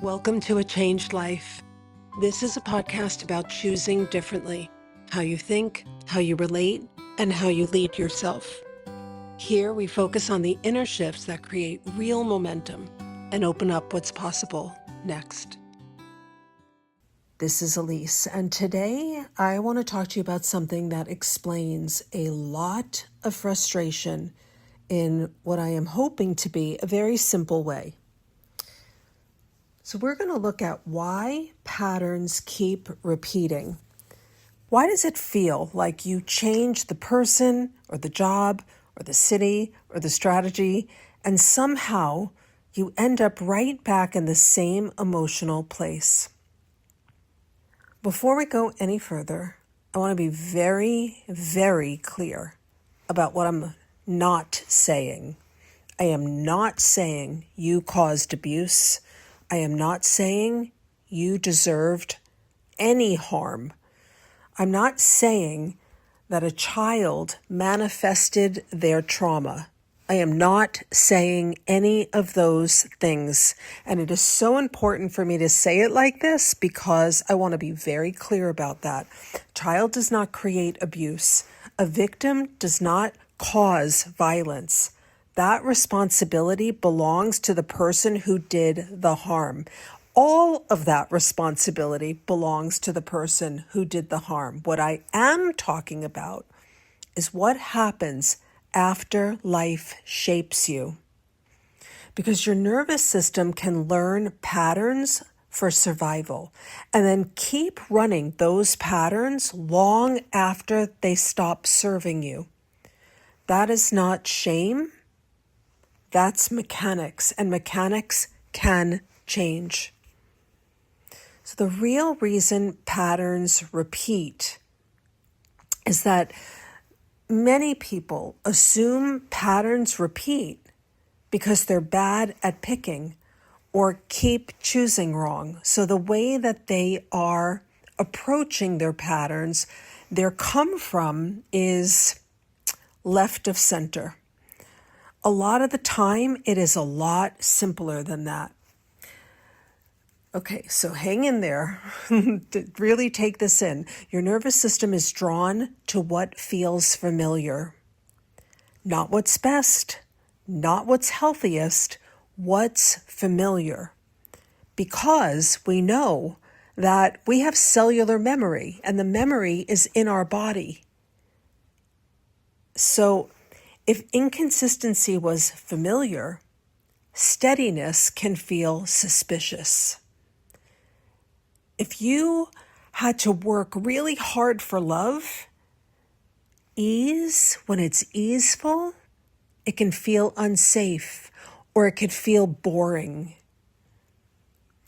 Welcome to A Changed Life. This is a podcast about choosing differently, how you think, how you relate, and how you lead yourself. Here we focus on the inner shifts that create real momentum and open up what's possible next. This is Elise, and today I want to talk to you about something that explains a lot of frustration in what I am hoping to be a very simple way. So we're going to look at why patterns keep repeating. Why does it feel like you change the person or the job or the city or the strategy, and somehow you end up right back in the same emotional place? Before we go any further, I want to be very, very clear about what I'm not saying. I am not saying you caused abuse. I am not saying you deserved any harm. I'm not saying that a child manifested their trauma. I am not saying any of those things. And it is so important for me to say it like this because I want to be very clear about that. Child does not create abuse. A victim does not cause violence. That responsibility belongs to the person who did the harm. All of that responsibility belongs to the person who did the harm. What I am talking about is what happens after life shapes you. Because your nervous system can learn patterns for survival and then keep running those patterns long after they stop serving you. That is not shame. That's mechanics, and mechanics can change. So the real reason patterns repeat is that many people assume patterns repeat because they're bad at picking or keep choosing wrong. So the way that they are approaching their patterns, their come from is left of center. A lot of the time, it is a lot simpler than that. Okay, so hang in there. Really take this in. Your nervous system is drawn to what feels familiar. Not what's best, not what's healthiest, what's familiar. Because we know that we have cellular memory, and the memory is in our body. So if inconsistency was familiar, steadiness can feel suspicious. If you had to work really hard for love, ease, when it's easeful, it can feel unsafe or it could feel boring.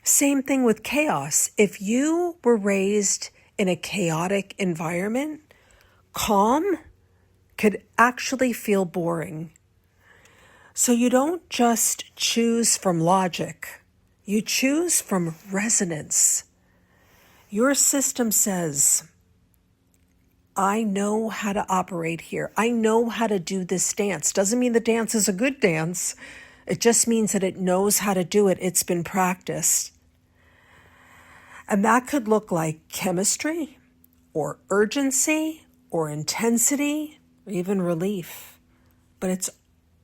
Same thing with chaos. If you were raised in a chaotic environment, calm could actually feel boring. So you don't just choose from logic, you choose from resonance. Your system says, I know how to operate here. I know how to do this dance. Doesn't mean the dance is a good dance. It just means that it knows how to do it. It's been practiced. And that could look like chemistry or urgency or intensity, or even relief, but it's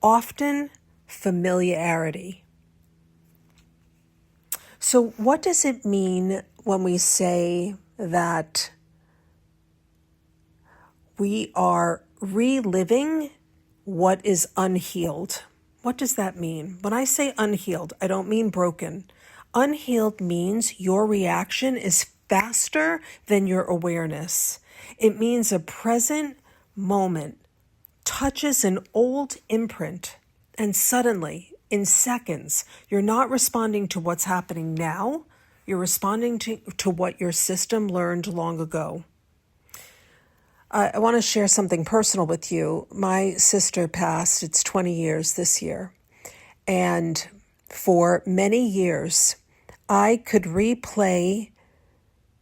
often familiarity. So what does it mean when we say that we are reliving what is unhealed? What does that mean? When I say unhealed, I don't mean broken. Unhealed means your reaction is faster than your awareness. It means a present moment touches an old imprint, and suddenly, in seconds, you're not responding to what's happening now, you're responding to what your system learned long ago. I want to share something personal with you. My sister passed, it's 20 years this year, and for many years, I could replay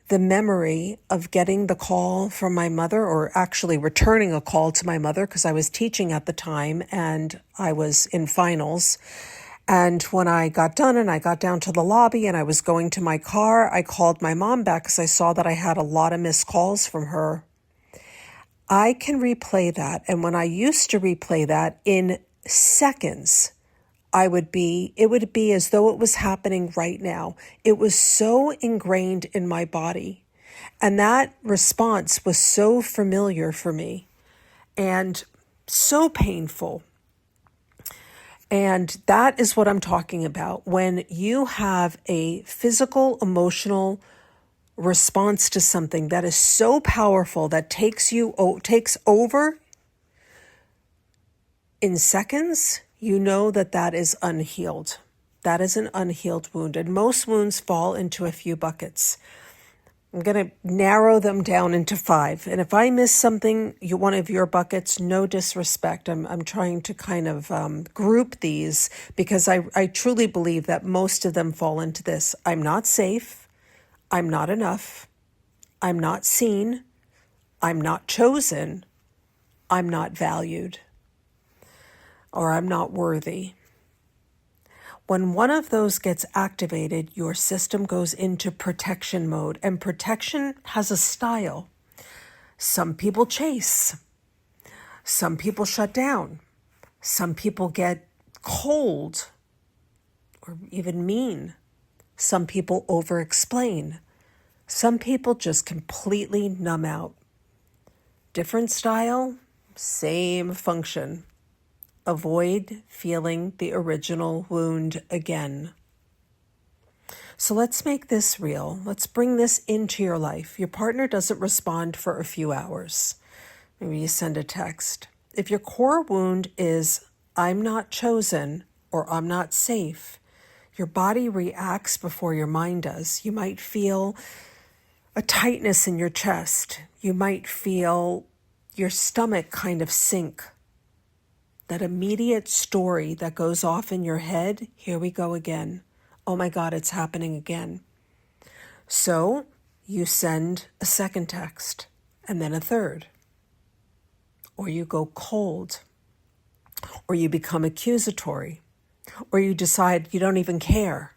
the memory of getting the call from my mother, or actually returning a call to my mother because I was teaching at the time and I was in finals. And when I got done and I got down to the lobby and I was going to my car, I called my mom back because I saw that I had a lot of missed calls from her. I can replay that. And when I used to replay that in seconds, it would be as though it was happening right now. It was so ingrained in my body. And that response was so familiar for me and so painful. And that is what I'm talking about. When you have a physical, emotional response to something that is so powerful that takes over in seconds, you know that is unhealed. That is an unhealed wound. And most wounds fall into a few buckets. I'm going to narrow them down into 5. And if I miss something, one of your buckets, no disrespect. I'm trying to kind of group these because I truly believe that most of them fall into this. I'm not safe. I'm not enough. I'm not seen. I'm not chosen. I'm not valued. Or I'm not worthy. When one of those gets activated, your system goes into protection mode, and protection has a style. Some people chase. Some people shut down. Some people get cold or even mean. Some people over-explain. Some people just completely numb out. Different style, same function. Avoid feeling the original wound again. So let's make this real. Let's bring this into your life. Your partner doesn't respond for a few hours. Maybe you send a text. If your core wound is, I'm not chosen or I'm not safe, your body reacts before your mind does. You might feel a tightness in your chest. You might feel your stomach kind of sink. That immediate story that goes off in your head, here we go again. Oh my God, it's happening again. So you send a second text and then a third. Or you go cold. Or you become accusatory. Or you decide you don't even care.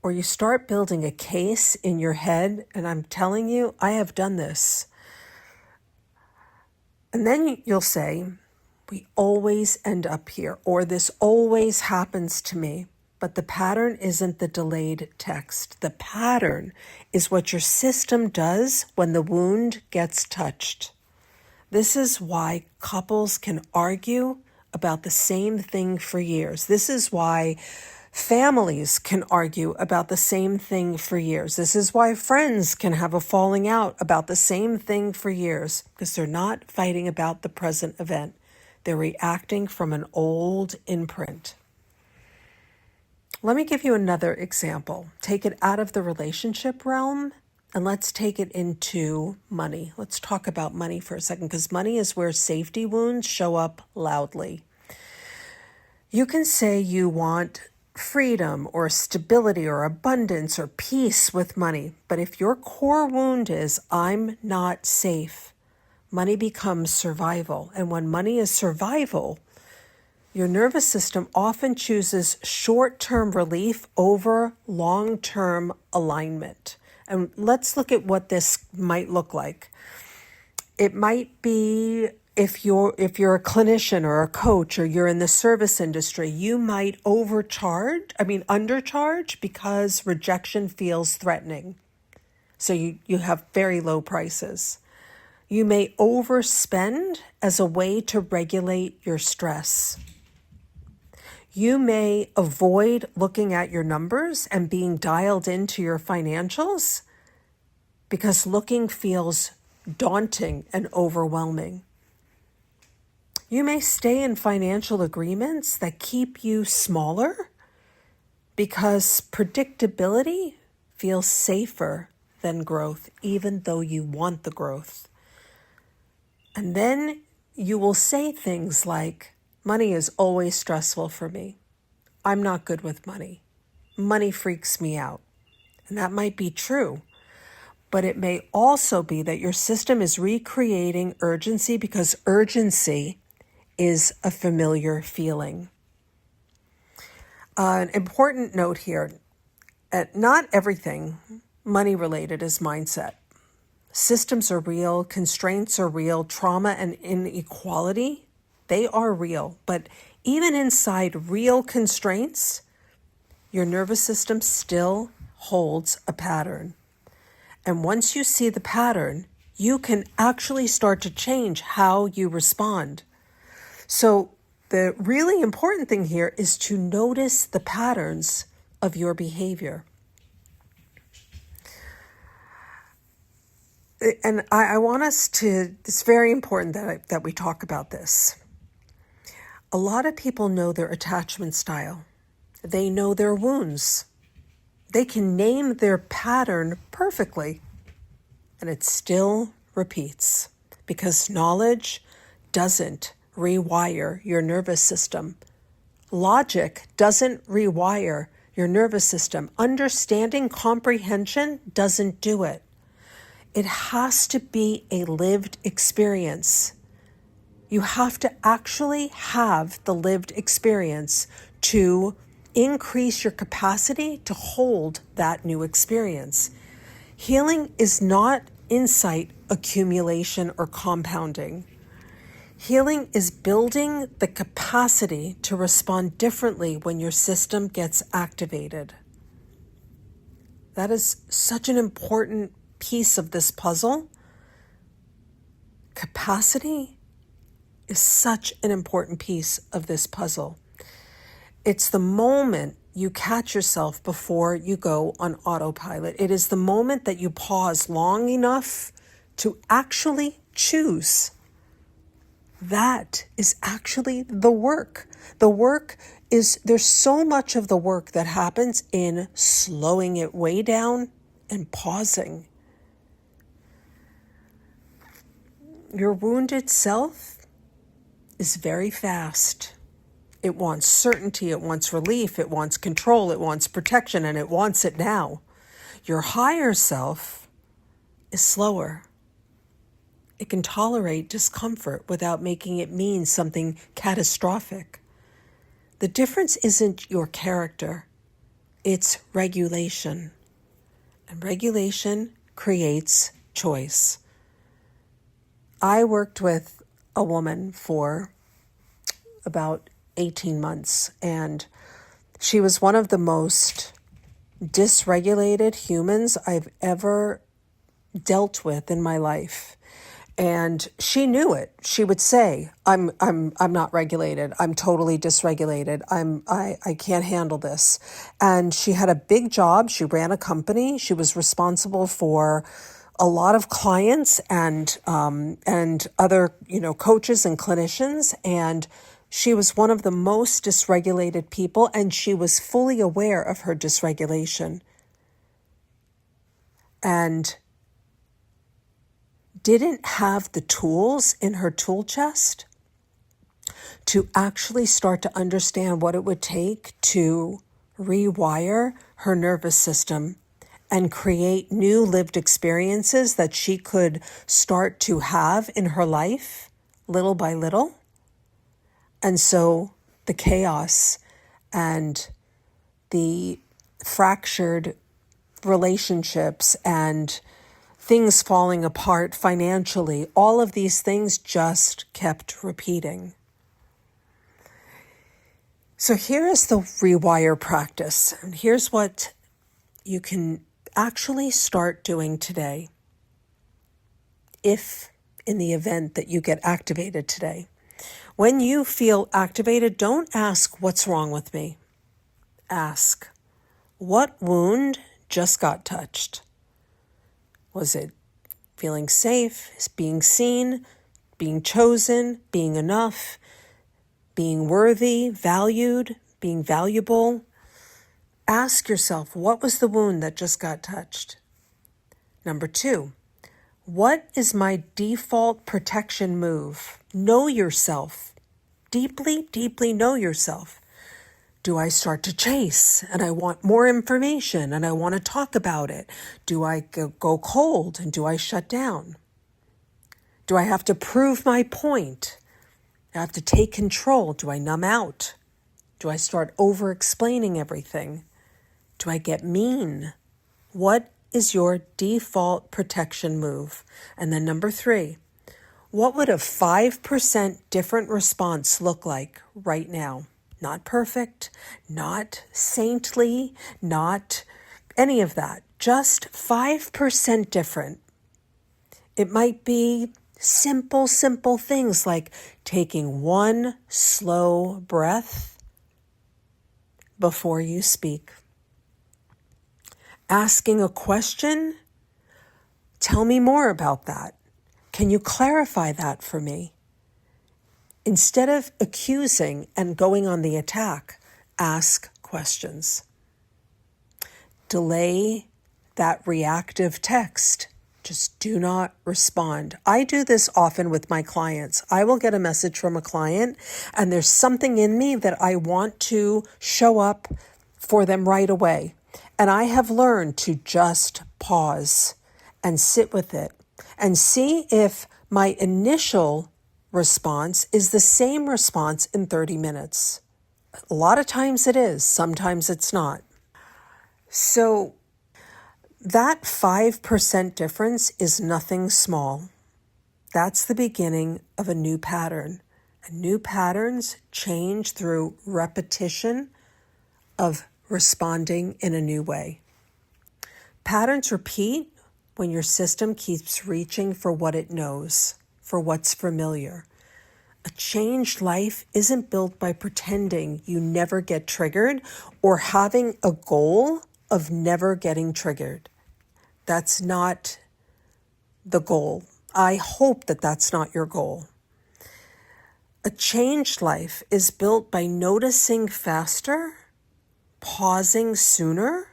Or you start building a case in your head, and I'm telling you, I have done this. And then you'll say, we always end up here, or this always happens to me. But the pattern isn't the delayed text. The pattern is what your system does when the wound gets touched. This is why couples can argue about the same thing for years. This is why families can argue about the same thing for years. This is why friends can have a falling out about the same thing for years, because they're not fighting about the present event. They're reacting from an old imprint. Let me give you another example. Take it out of the relationship realm and let's take it into money. Let's talk about money for a second, because money is where safety wounds show up loudly. You can say you want freedom or stability or abundance or peace with money, but if your core wound is, I'm not safe, money becomes survival. And when money is survival, your nervous system often chooses short-term relief over long-term alignment. And let's look at what this might look like. It might be if you're a clinician or a coach or you're in the service industry, you might undercharge because rejection feels threatening. So you have very low prices. You may overspend as a way to regulate your stress. You may avoid looking at your numbers and being dialed into your financials because looking feels daunting and overwhelming. You may stay in financial agreements that keep you smaller because predictability feels safer than growth, even though you want the growth. And then you will say things like, money is always stressful for me. I'm not good with money. Money freaks me out. And that might be true. But it may also be that your system is recreating urgency because urgency is a familiar feeling. An important note here, not everything money related is mindset. Systems are real, constraints are real, trauma and inequality, they are real. But even inside real constraints, your nervous system still holds a pattern. And once you see the pattern, you can actually start to change how you respond. So the really important thing here is to notice the patterns of your behavior. And I want us to, it's very important that we talk about this. A lot of people know their attachment style. They know their wounds. They can name their pattern perfectly, and it still repeats because knowledge doesn't rewire your nervous system. Logic doesn't rewire your nervous system. Understanding, comprehension doesn't do it. It has to be a lived experience. You have to actually have the lived experience to increase your capacity to hold that new experience. Healing is not insight accumulation or compounding. Healing is building the capacity to respond differently when your system gets activated. That is such an important piece of this puzzle. Capacity is such an important piece of this puzzle. It's the moment you catch yourself before you go on autopilot. It is the moment that you pause long enough to actually choose. That is actually the work. The work is, there's so much of the work that happens in slowing it way down and pausing. Your wounded self is very fast. It wants certainty, it wants relief, it wants control, it wants protection, and it wants it now. Your higher self is slower. It can tolerate discomfort without making it mean something catastrophic. The difference isn't your character, it's regulation. And regulation creates choice. I worked with a woman for about 18 months, and she was one of the most dysregulated humans I've ever dealt with in my life. And she knew it. She would say, I'm not regulated. I'm totally dysregulated. I can't handle this. And she had a big job. She ran a company. She was responsible for a lot of clients and other, coaches and clinicians. And she was one of the most dysregulated people, and she was fully aware of her dysregulation. And didn't have the tools in her tool chest to actually start to understand what it would take to rewire her nervous system and create new lived experiences that she could start to have in her life little by little. And so the chaos and the fractured relationships and things falling apart financially, all of these things just kept repeating. So here is the rewire practice. And here's what you can actually start doing today, if in the event that you get activated today. When you feel activated, don't ask, what's wrong with me? Ask, what wound just got touched? Was it feeling safe, being seen, being chosen, being enough, being worthy, valued, being valuable? Ask yourself, what was the wound that just got touched? Number 2, what is my default protection move? Know yourself. Deeply, deeply know yourself. Do I start to chase and I want more information and I want to talk about it? Do I go cold and do I shut down? Do I have to prove my point? I have to take control. Do I numb out? Do I start over-explaining everything? Do I get mean? What is your default protection move? And then number 3, what would a 5% different response look like right now? Not perfect, not saintly, not any of that. Just 5% different. It might be simple things like taking one slow breath before you speak. Asking a question, tell me more about that. Can you clarify that for me? Instead of accusing and going on the attack, ask questions. Delay that reactive text. Just do not respond. I do this often with my clients. I will get a message from a client and there's something in me that I want to show up for them right away. And I have learned to just pause and sit with it and see if my initial response is the same response in 30 minutes. A lot of times it is, sometimes it's not. So that 5% difference is nothing small. That's the beginning of a new pattern. And new patterns change through repetition of responding in a new way. Patterns repeat when your system keeps reaching for what it knows, for what's familiar. A changed life isn't built by pretending you never get triggered or having a goal of never getting triggered. That's not the goal. I hope that that's not your goal. A changed life is built by noticing faster, pausing sooner,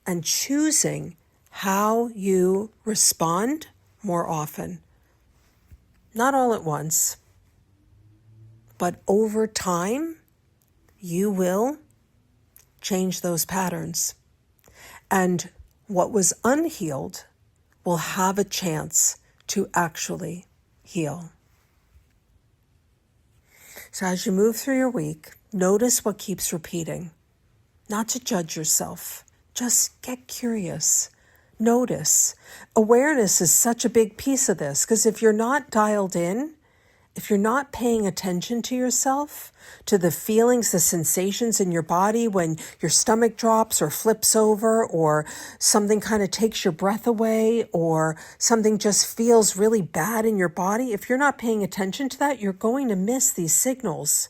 and choosing how you respond more often. Not all at once, but over time, you will change those patterns. And what was unhealed will have a chance to actually heal. So as you move through your week, notice what keeps repeating. Not to judge yourself, just get curious. Notice. Awareness is such a big piece of this because if you're not dialed in, if you're not paying attention to yourself, to the feelings, the sensations in your body when your stomach drops or flips over or something kind of takes your breath away or something just feels really bad in your body, if you're not paying attention to that, you're going to miss these signals.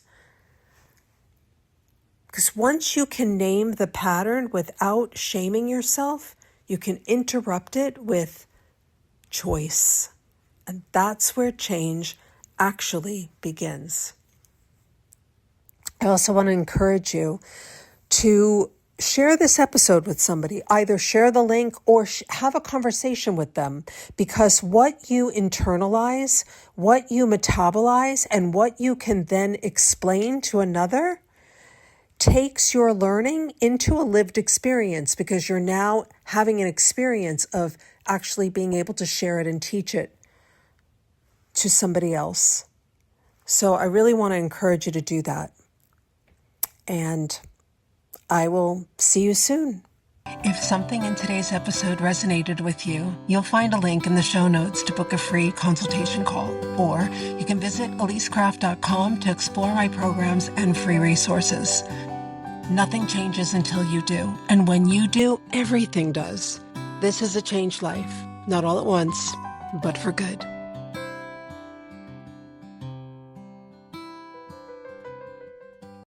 Because once you can name the pattern without shaming yourself, you can interrupt it with choice. And that's where change actually begins. I also want to encourage you to share this episode with somebody. Either share the link or have a conversation with them, because what you internalize, what you metabolize, and what you can then explain to another takes your learning into a lived experience, because you're now having an experience of actually being able to share it and teach it to somebody else. So I really want to encourage you to do that. And I will see you soon. If something in today's episode resonated with you, you'll find a link in the show notes to book a free consultation call. Or you can visit elisecraft.com to explore my programs and free resources. Nothing changes until you do. And when you do, everything does. This is a changed life. Not all at once, but for good.